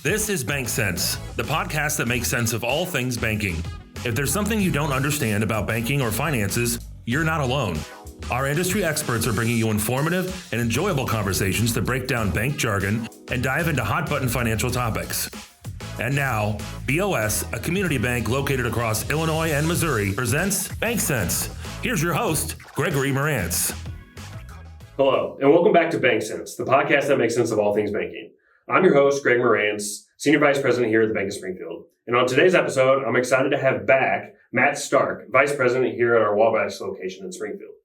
This is BankCents, the podcast that makes sense of all things banking. If there's something you don't understand about banking or finances, you're not alone. Our industry experts are bringing you informative and enjoyable conversations that break down bank jargon and dive into hot-button financial topics. And now, BOS, a community bank located across Illinois and Missouri, presents BankCents. Here's your host, Gregory Marantz. Hello, and welcome back to BankCents, the podcast that makes sense of all things banking. I'm your host, Greg Marantz, Senior Vice President here at the Bank of Springfield. And on today's episode, I'm excited to have back Matt Stark, Vice President here at our Wabash location in Springfield.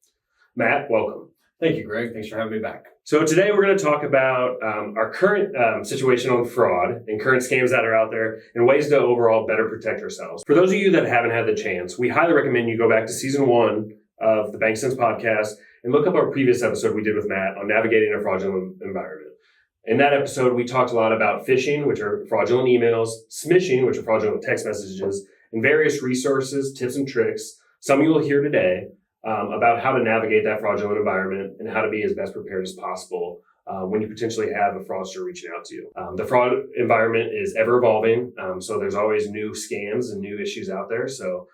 Matt, welcome. Thank you, Greg. Thanks for having me back. So today we're going to talk about our current situation on fraud and current scams that are out there and ways to overall better protect ourselves. For those of you that haven't had the chance, we highly recommend you go back to season 1 of the BankCents podcast and look up our previous episode we did with Matt on navigating a fraudulent environment. In that episode, we talked a lot about phishing, which are fraudulent emails, smishing, which are fraudulent text messages, and various resources, tips, and tricks, some you will hear today, about how to navigate that fraudulent environment and how to be as best prepared as possible when you potentially have a fraudster reaching out to you. The fraud environment is ever evolving, so there's always new scams and new issues out there. So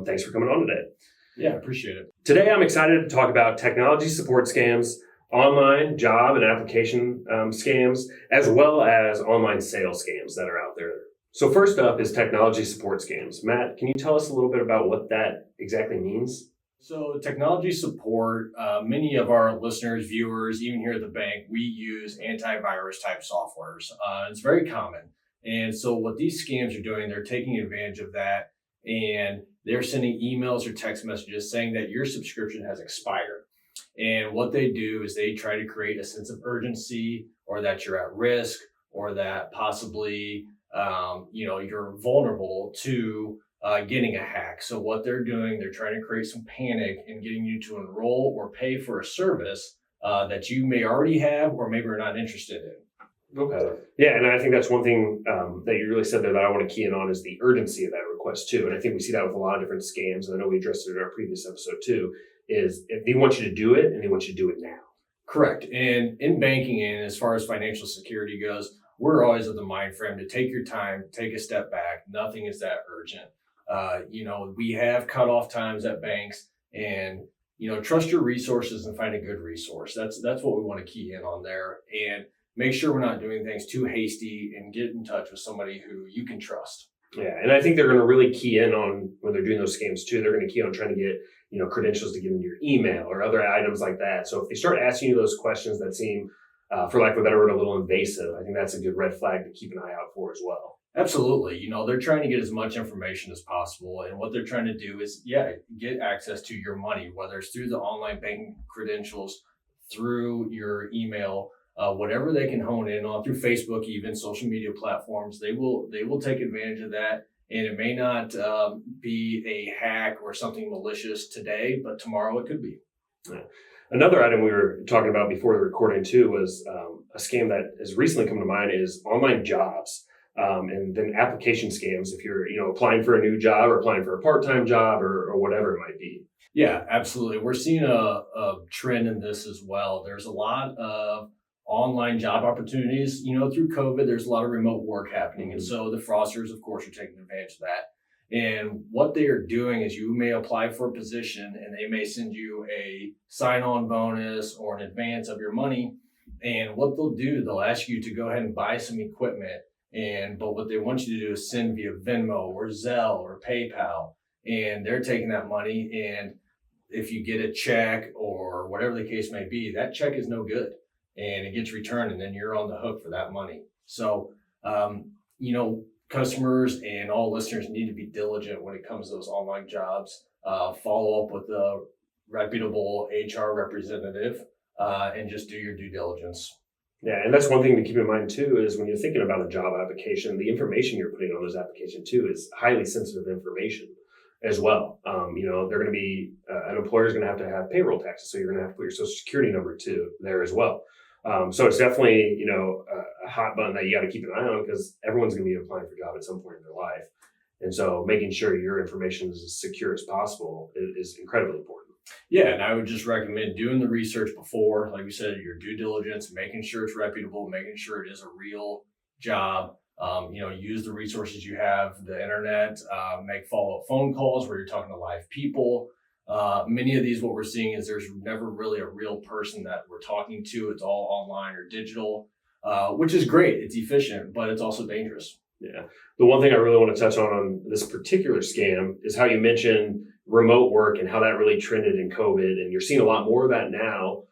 thanks for coming on today. Yeah, appreciate it. Today, I'm excited to talk about technology support scams, online job and application scams, as well as online sales scams that are out there. So first up is technology support scams. Matt, can you tell us a little bit about what that exactly means? So technology support, many of our listeners, viewers, even here at the bank, we use antivirus type softwares. It's very common. And so what these scams are doing, they're taking advantage of that and they're sending emails or text messages saying that your subscription has expired. And what they do is they try to create a sense of urgency or that you're at risk or that possibly, you're vulnerable to getting a hack. So what they're doing, they're trying to create some panic and getting you to enroll or pay for a service that you may already have or maybe are not interested in. Okay. Yeah, and I think that's one thing that you really said there that I want to key in on is the urgency of that request too. And I think we see that with a lot of different scams. And I know we addressed it in our previous episode too, is if they want you to do it and they want you to do it now. Correct. And in banking and as far as financial security goes, we're always of the mind frame to take your time, take a step back. Nothing is that urgent. We have cutoff times at banks and, trust your resources and find a good resource. That's what we want to key in on there and make sure we're not doing things too hasty and get in touch with somebody who you can trust. Yeah. And I think they're going to really key in on when they're doing those scams too. They're going to key on trying to get, credentials to get into your email or other items like that. So if they start asking you those questions that seem, for lack of a better word, a little invasive, I think that's a good red flag to keep an eye out for as well. Absolutely. They're trying to get as much information as possible. And what they're trying to do is, get access to your money, whether it's through the online banking credentials, through your email, whatever they can hone in on, through Facebook, even social media platforms, they will take advantage of that. And it may not be a hack or something malicious today, but tomorrow it could be. Yeah. Another item we were talking about before the recording too was a scam that has recently come to mind is online jobs. And then application scams if you're, applying for a new job or applying for a part-time job or whatever it might be. Yeah, absolutely. We're seeing a trend in this as well. There's a lot of online job opportunities. Through COVID, there's a lot of remote work happening. Mm-hmm. And so the fraudsters, of course, are taking advantage of that. And what they are doing is you may apply for a position and they may send you a sign-on bonus or an advance of your money. And what they'll do, they'll ask you to go ahead and buy some equipment. But what they want you to do is send via Venmo or Zelle or PayPal, and they're taking that money. And if you get a check or whatever the case may be, that check is no good and it gets returned and then you're on the hook for that money. So, customers and all listeners need to be diligent when it comes to those online jobs, follow up with a reputable HR representative, and just do your due diligence. Yeah, and that's one thing to keep in mind too, is when you're thinking about a job application, the information you're putting on those applications too is highly sensitive information as well. They're going to be, an employer is going to have payroll taxes. So you're going to have to put your social security number too there as well. So it's definitely, a hot button that you got to keep an eye on because everyone's going to be applying for a job at some point in their life. And so making sure your information is as secure as possible is incredibly important. Yeah, and I would just recommend doing the research before, like we said, your due diligence, making sure it's reputable, making sure it is a real job, Use the resources you have, the internet, make follow-up phone calls where you're talking to live people. Many of these, what we're seeing is there's never really a real person that we're talking to. It's all online or digital, which is great. It's efficient, but it's also dangerous. Yeah. The one thing I really want to touch on this particular scam is how you mentioned remote work and how that really trended in COVID. And you're seeing a lot more of that now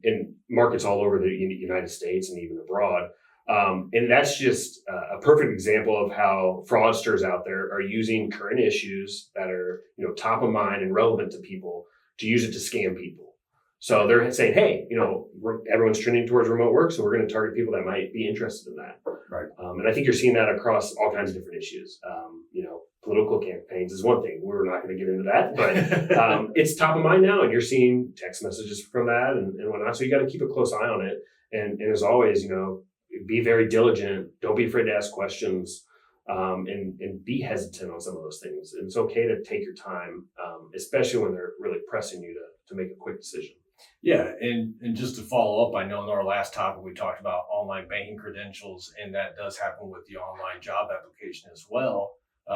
in markets all over the United States and even abroad. And that's just a perfect example of how fraudsters out there are using current issues that are, top of mind and relevant to people to use it to scam people. So they're saying, hey, everyone's trending towards remote work, so we're going to target people that might be interested in that. Right. And I think you're seeing that across all kinds of different issues. Political campaigns is one thing. We're not going to get into that, but it's top of mind now, and you're seeing text messages from that and whatnot. So you got to keep a close eye on it. And as always, be very diligent. Don't be afraid to ask questions, and be hesitant on some of those things. And it's okay to take your time, especially when they're really pressing you to make a quick decision. Yeah, and just to follow up, I know in our last topic we talked about online banking credentials, and that does happen with the online job application as well,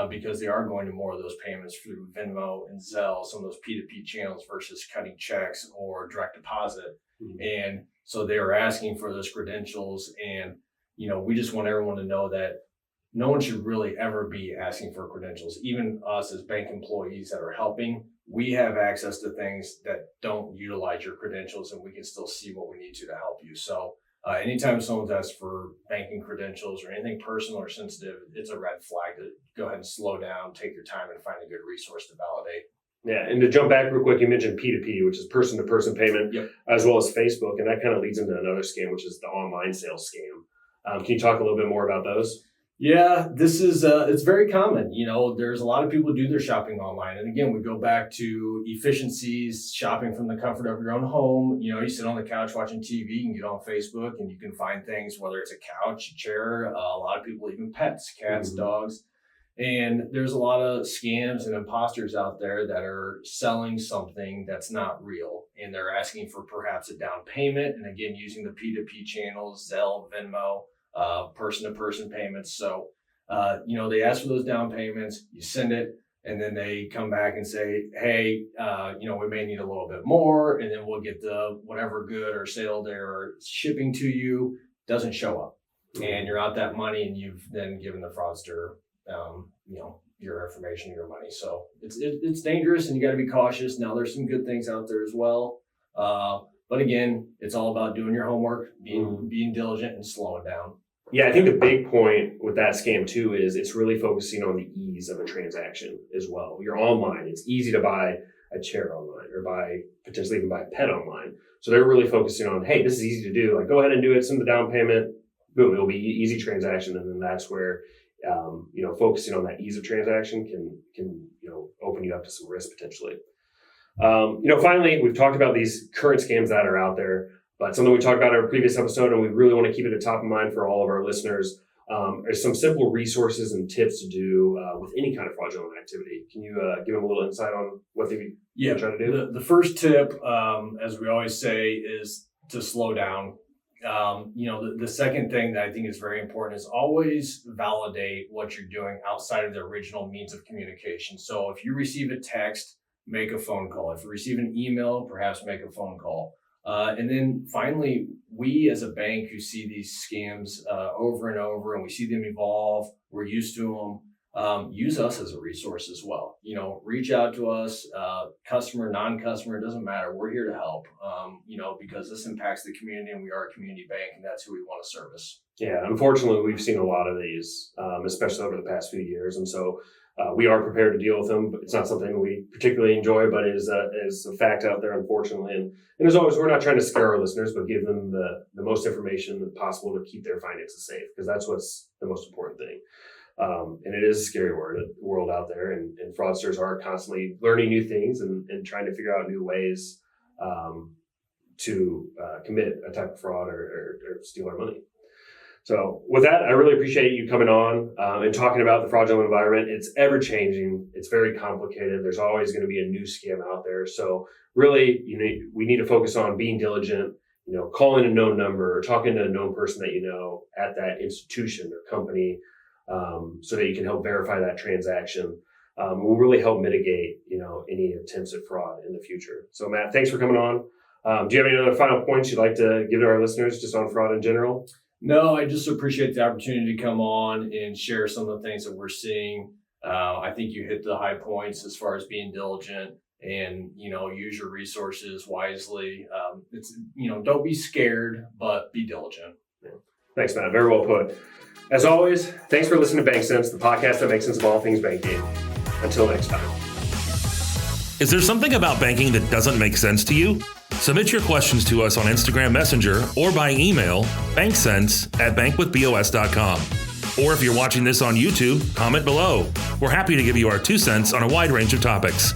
because they are going to more of those payments through Venmo and Zelle, some of those P2P channels versus cutting checks or direct deposit. Mm-hmm. And so they are asking for those credentials, and we just want everyone to know that no one should really ever be asking for credentials. Even us as bank employees that are helping, we have access to things that don't utilize your credentials, and we can still see what we need to help you. So anytime someone's asked for banking credentials or anything personal or sensitive, it's a red flag to go ahead and slow down, take your time, and find a good resource to validate. Yeah, and to jump back real quick, you mentioned P2P, which is person-to-person payment, yep, as well as Facebook, and that kind of leads into another scam, which is the online sales scam. Can you talk a little bit more about those? Yeah, this is, it's very common. There's a lot of people who do their shopping online. And again, we go back to efficiencies, shopping from the comfort of your own home. You sit on the couch watching TV, you can get on Facebook and you can find things, whether it's a couch, a chair, a lot of people, even pets, cats, mm-hmm, dogs. And there's a lot of scams and imposters out there that are selling something that's not real. And they're asking for perhaps a down payment. And again, using the P2P channels, Zelle, Venmo, person-to-person payments. So, they ask for those down payments, you send it, and then they come back and say, hey, we may need a little bit more, and then we'll get the whatever good or sale they're shipping to you doesn't show up. And you're out that money, and you've then given the fraudster, your information, your money. So it's dangerous, and you got to be cautious. Now, there's some good things out there as well. But again, it's all about doing your homework, being diligent, and slowing down. Yeah, I think the big point with that scam too is it's really focusing on the ease of a transaction as well. You're online. It's easy to buy a chair online or potentially even buy a pet online. So they're really focusing on, hey, this is easy to do. Like, go ahead and do it. Send the down payment. Boom, it'll be easy transaction. And then that's where, focusing on that ease of transaction can open you up to some risk potentially. Finally, we've talked about these current scams that are out there, but something we talked about in our previous episode, and we really want to keep it at top of mind for all of our listeners, are some simple resources and tips to do with any kind of fraudulent activity. Can you give them a little insight on what they try to do? The first tip, as we always say, is to slow down. The second thing that I think is very important is always validate what you're doing outside of the original means of communication. So if you receive a text, make a phone call. If you receive an email, perhaps make a phone call. And then finally, we as a bank who see these scams over and over, and we see them evolve, we're used to them, use us as a resource as well. Reach out to us, customer, non-customer, it doesn't matter. We're here to help, because this impacts the community, and we are a community bank, and that's who we want to service. Yeah, unfortunately, we've seen a lot of these, especially over the past few years. And so we are prepared to deal with them, but it's not something we particularly enjoy, but is a fact out there, unfortunately. And as always, we're not trying to scare our listeners, but give them the most information possible to keep their finances safe, because that's what's the most important thing. And it is a scary world out there, and fraudsters are constantly learning new things and trying to figure out new ways to commit a type of fraud or steal our money. So with that, I really appreciate you coming on and talking about the fraudulent environment. It's ever changing. It's very complicated. There's always going to be a new scam out there. So really, we need to focus on being diligent, calling a known number or talking to a known person that you know at that institution or company, so that you can help verify that transaction, will really help mitigate, any attempts at fraud in the future. So Matt, thanks for coming on. Do you have any other final points you'd like to give to our listeners just on fraud in general? No, I just appreciate the opportunity to come on and share some of the things that we're seeing. I think you hit the high points as far as being diligent and, use your resources wisely. Don't be scared, but be diligent. Yeah. Thanks, Matt. Very well put. As always, thanks for listening to BankCents, the podcast that makes sense of all things banking. Until next time. Is there something about banking that doesn't make sense to you? Submit your questions to us on Instagram Messenger or by email, bankcents@bankwithbos.com. Or if you're watching this on YouTube, comment below. We're happy to give you our 2 cents on a wide range of topics.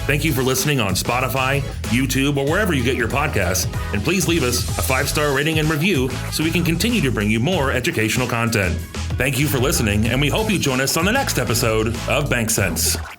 Thank you for listening on Spotify, YouTube, or wherever you get your podcasts. And please leave us a 5-star rating and review so we can continue to bring you more educational content. Thank you for listening, and we hope you join us on the next episode of BankCents.